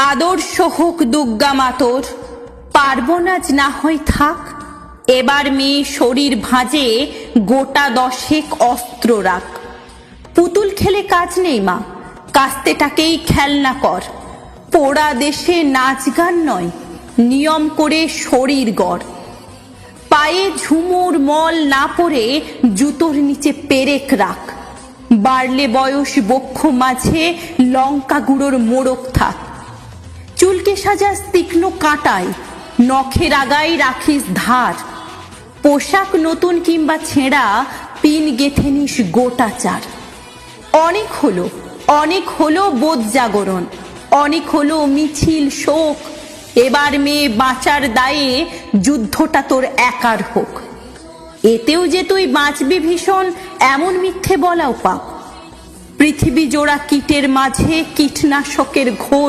আদর্শ হোক দুর্গা মাতর, পার্বণ আজ না হয় থাক। এবার মেয়ে শরীর ভাঁজে গোটা 10 অস্ত্র রাখ। পুতুল খেলে কাজ নেই মা, কাস্তেটাকেই খেলনা কর। পোড়া দেশে নাচ গান নয়, নিয়ম করে শরীর গড়। পায়ে ঝুমুর মল না পরে জুতোর নিচে পেরেক রাখ। বাড়লে বয়স বক্ষ মাঝে লঙ্কা গুঁড়োর মোড়ক থাক। চুলকে সাজাস তীক্ষ্ণ কাঁটায়, নখের আগায় রাখিস ধার। পোশাক নতুন কিংবা ছেঁড়া, পিন গেথে নিস গোটা চার। অনেক হলো বোধ জাগরণ, অনেক হলো মিছিল শোক। এবার মেয়ে বাঁচার দায়ে যুদ্ধটা তোর একার হোক। এতেও যে তুই বাঁচবি ভীষণ, এমন মিথ্যে বলাও পাপ। পৃথিবী জোড়া কীটের মাঝে কীটনাশকের ঘোর